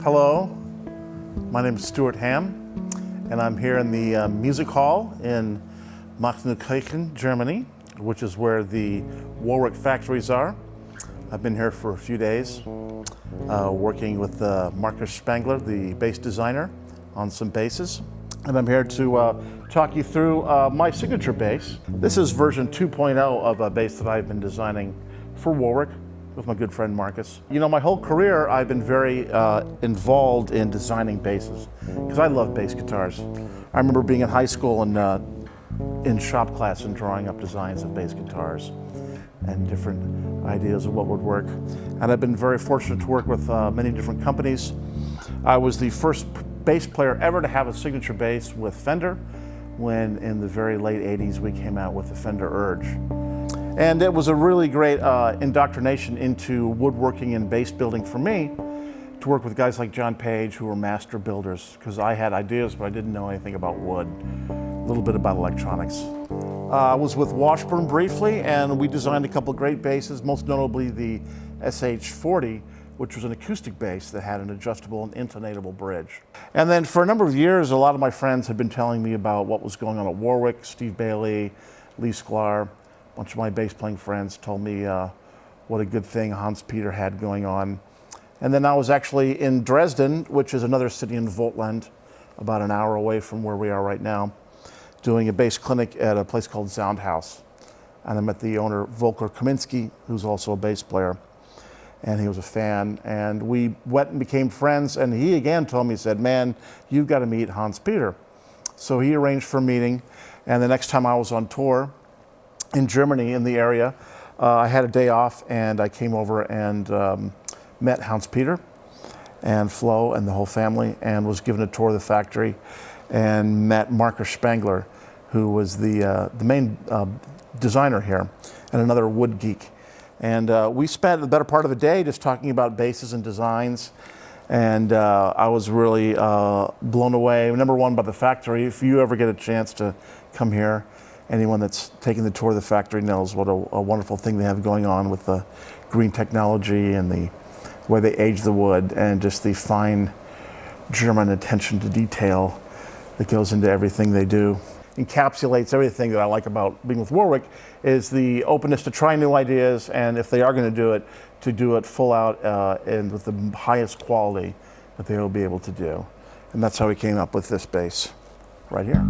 Hello, my name is Stuart Hamm, and I'm here in the music hall in Masterbuilt, Germany, which is where the Warwick factories are. I've been here for a few days, working with Marcus Spangler, the bass designer, on some basses. And I'm here to talk you through my signature bass. This is version 2.0 of a bass that I've been designing for Warwick with my good friend Marcus. You know, my whole career I've been very involved in designing basses because I love bass guitars. I remember being in high school and in shop class and drawing up designs of bass guitars and different ideas of what would work. And I've been very fortunate to work with many different companies. I was the first bass player ever to have a signature bass with Fender when in the very late 80s we came out with the Fender Urge. And it was a really great indoctrination into woodworking and bass building for me to work with guys like John Page who were master builders, because I had ideas but I didn't know anything about wood, a little bit about electronics. I was with Washburn briefly and we designed a couple of great basses, most notably the SH40, which was an acoustic bass that had an adjustable and intonatable bridge. And then for a number of years, a lot of my friends had been telling me about what was going on at Warwick. Steve Bailey, Lee Sklar, a bunch of my bass playing friends told me what a good thing Hans Peter had going on. And then I was actually in Dresden, which is another city in Vogtland, about an hour away from where we are right now, doing a bass clinic at a place called Soundhouse. And I met the owner, Volker Kaminski, who's also a bass player. And he was a fan, and we went and became friends, and he again told me, he said, man, you've got to meet Hans Peter. So he arranged for a meeting, and the next time I was on tour in Germany, in the area, I had a day off, and I came over and met Hans Peter and Flo and the whole family, and was given a tour of the factory, and met Marcus Spangler, who was the main designer here, and another wood geek. And we spent the better part of a day just talking about basses and designs. And I was really blown away, number one, by the factory. If you ever get a chance to come here, anyone that's taking the tour of the factory knows what a wonderful thing they have going on with the green technology and the way they age the wood and just the fine German attention to detail that goes into everything they do. Encapsulates everything that I like about being with Warwick is the openness to try new ideas, and if they are going to do it full out and with the highest quality that they will be able to do. And that's how we came up with this bass right here.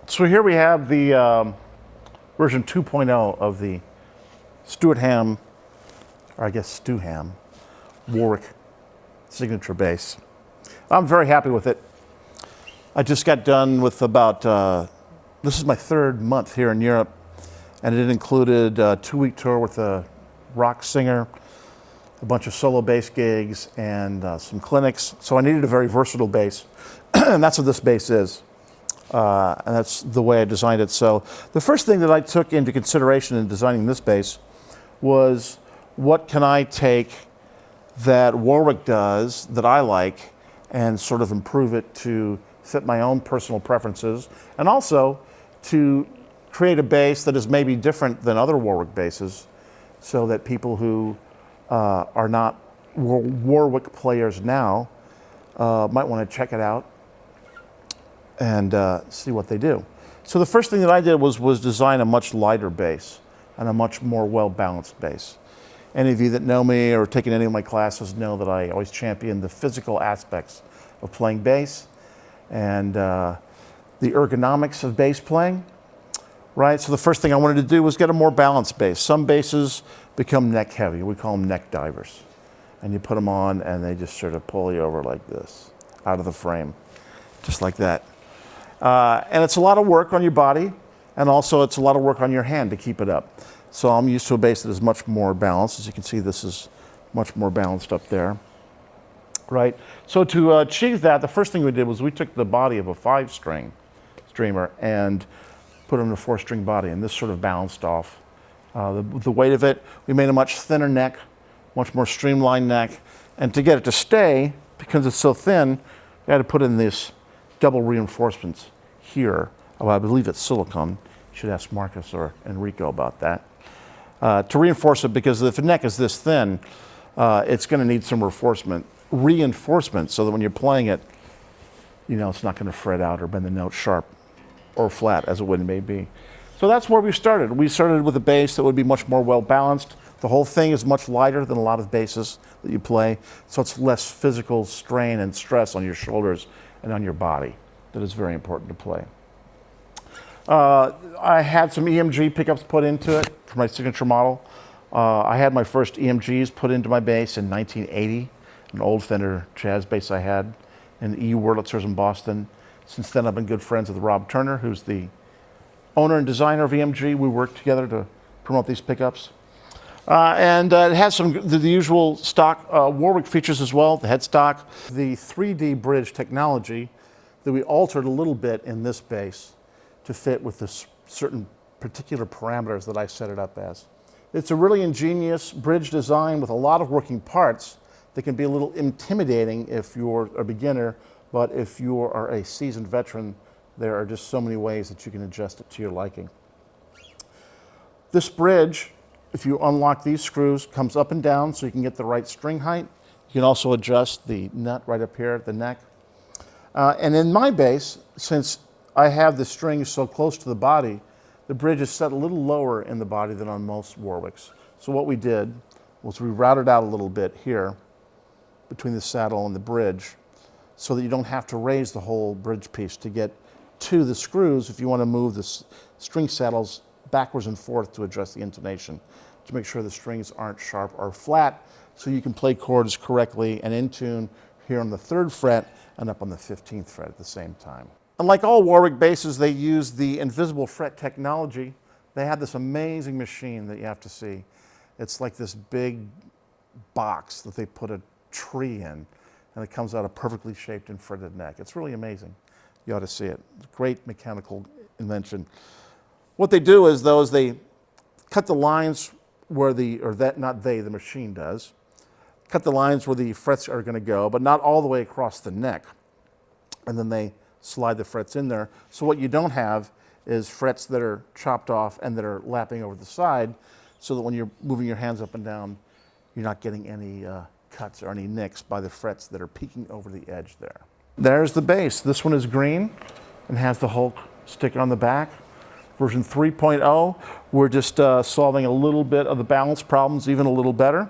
So here we have the version 2.0 of the Stuart Hamm, or I guess Stu Hamm, Warwick signature bass. I'm very happy with it. I just got done with about, this is my third month here in Europe, and it included a 2-week tour with a rock singer, a bunch of solo bass gigs, and some clinics. So I needed a very versatile bass, and that's what this bass is. And that's the way I designed it. So the first thing that I took into consideration in designing this bass was, what can I take that Warwick does that I like and sort of improve it to fit my own personal preferences, and also to create a bass that is maybe different than other Warwick basses, so that people who are not Warwick players now might want to check it out and see what they do. So the first thing that I did was design a much lighter bass and a much more well-balanced bass. Any of you that know me or taken any of my classes know that I always champion the physical aspects of playing bass and the ergonomics of bass playing, right? So the first thing I wanted to do was get a more balanced bass. Some basses become neck heavy. We call them neck divers. And you put them on and they just sort of pull you over like this, out of the frame, just like that. And it's a lot of work on your body, and also it's a lot of work on your hand to keep it up. So I'm used to a bass that is much more balanced. As you can see, this is much more balanced up there, right? So to achieve that, the first thing we did was we took the body of a 5-string streamer and put it in a 4-string body, and this sort of balanced off the weight of it. We made a much thinner neck, much more streamlined neck, and to get it to stay, because it's so thin, we had to put in these double reinforcements here. Oh, I believe it's silicone. You should ask Marcus or Enrico about that. To reinforce it, because if the neck is this thin, it's going to need some reinforcement so that when you're playing it, you know, it's not going to fret out or bend the note sharp or flat as it may be. So that's where we started. We started with a bass that would be much more well balanced. The whole thing is much lighter than a lot of basses that you play, so it's less physical strain and stress on your shoulders and on your body. That is very important to play. I had some EMG pickups put into it for my signature model. I had my first EMGs put into my bass in 1980, an old Fender jazz bass I had in E. Wurlitzer's in Boston. Since then, I've been good friends with Rob Turner, who's the owner and designer of EMG. We worked together to promote these pickups. And it has the usual stock Warwick features as well, the headstock. The 3D bridge technology that we altered a little bit in this bass to fit with the certain particular parameters that I set it up as. It's a really ingenious bridge design with a lot of working parts that can be a little intimidating if you're a beginner, but if you are a seasoned veteran, there are just so many ways that you can adjust it to your liking. This bridge, if you unlock these screws, comes up and down so you can get the right string height. You can also adjust the nut right up here at the neck. And in my bass, since I have the strings so close to the body, the bridge is set a little lower in the body than on most Warwicks. So what we did was we routed out a little bit here between the saddle and the bridge so that you don't have to raise the whole bridge piece to get to the screws if you want to move the string saddles backwards and forth to adjust the intonation, to make sure the strings aren't sharp or flat, so you can play chords correctly and in tune here on the 3rd fret and up on the 15th fret at the same time. Unlike all Warwick basses, they use the invisible fret technology. They have this amazing machine that you have to see. It's like this big box that they put a tree in, and it comes out a perfectly shaped and fretted neck. It's really amazing. You ought to see it. Great mechanical invention. What they do is, though, is they cut the lines where the machine does, cut the lines where the frets are going to go, but not all the way across the neck. And then they slide the frets in there. So what you don't have is frets that are chopped off and that are lapping over the side, so that when you're moving your hands up and down, you're not getting any cuts or any nicks by the frets that are peeking over the edge there. There's the bass. This one is green and has the Hulk sticker on the back. Version 3.0, we're just solving a little bit of the balance problems even a little better.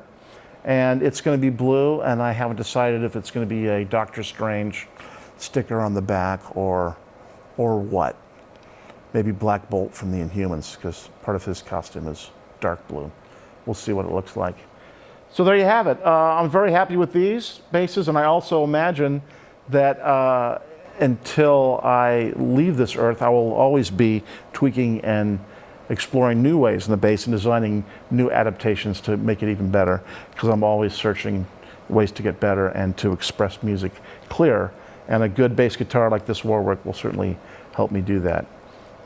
And it's going to be blue, and I haven't decided if it's going to be a Doctor Strange sticker on the back or what. Maybe Black Bolt from the Inhumans, because part of his costume is dark blue. We'll see what it looks like. So there you have it. I'm very happy with these basses, and I also imagine that until I leave this earth, I will always be tweaking and exploring new ways in the bass and designing new adaptations to make it even better, because I'm always searching ways to get better and to express music clear. And a good bass guitar like this Warwick will certainly help me do that.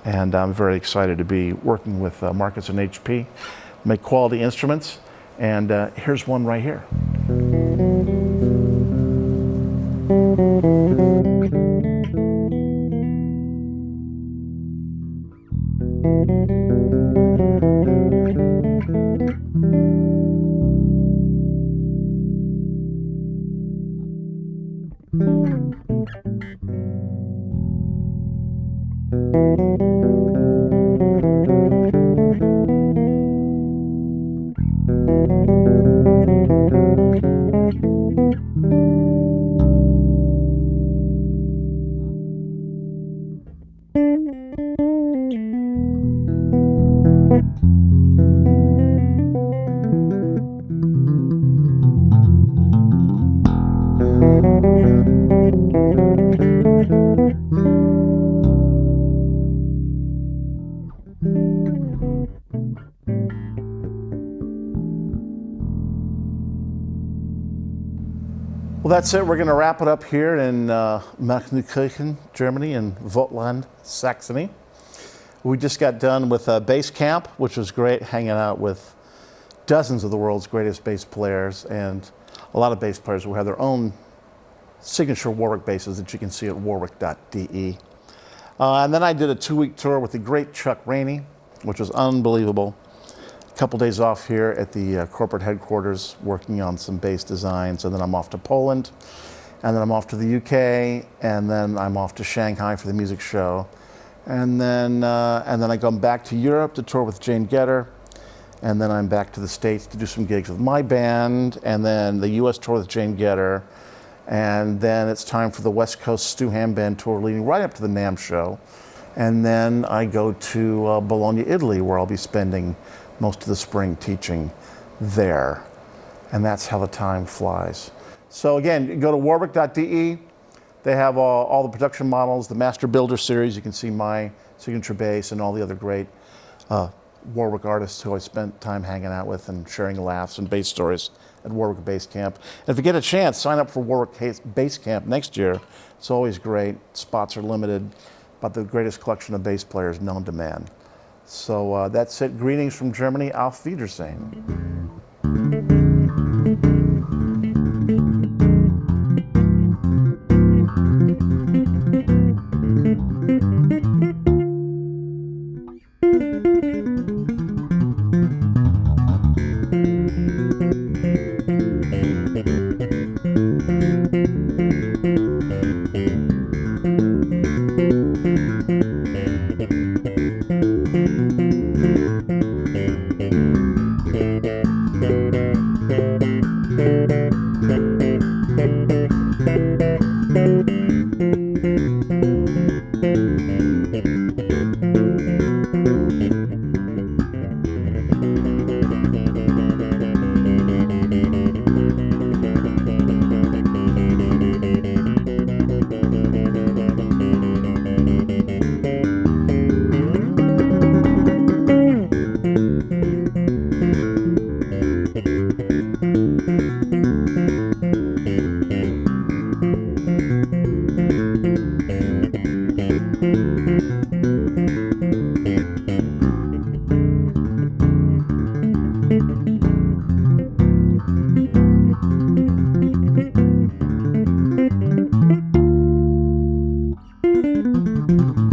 And I'm very excited to be working with Marcus and HP, make quality instruments. And here's one right here. Well, that's it. We're going to wrap it up here in Machtneukirchen, Germany, in Vogtland, Saxony. We just got done with bass camp, which was great, hanging out with dozens of the world's greatest bass players, and a lot of bass players who have their own signature Warwick basses that you can see at warwick.de. And then I did a 2-week tour with the great Chuck Rainey, which was unbelievable. A couple days off here at the corporate headquarters working on some bass designs, and then I'm off to Poland, and then I'm off to the UK, and then I'm off to Shanghai for the music show, and then I go back to Europe to tour with Jane Gedder, and then I'm back to the States to do some gigs with my band, and then the US tour with Jane Gedder, and then it's time for the West Coast Stu Hamm Band tour leading right up to the NAMM show, and then I go to Bologna, Italy, where I'll be spending most of the spring teaching there. And that's how the time flies. So again, go to warwick.de. They have all the production models, the Masterbuilder series. You can see my signature bass and all the other great Warwick artists who I spent time hanging out with and sharing laughs and bass stories at Warwick Bass Camp. And if you get a chance, sign up for Warwick Bass Camp next year. It's always great. Spots are limited, but the greatest collection of bass players known to man. So that's it. Greetings from Germany. Auf Wiedersehen. Thank you.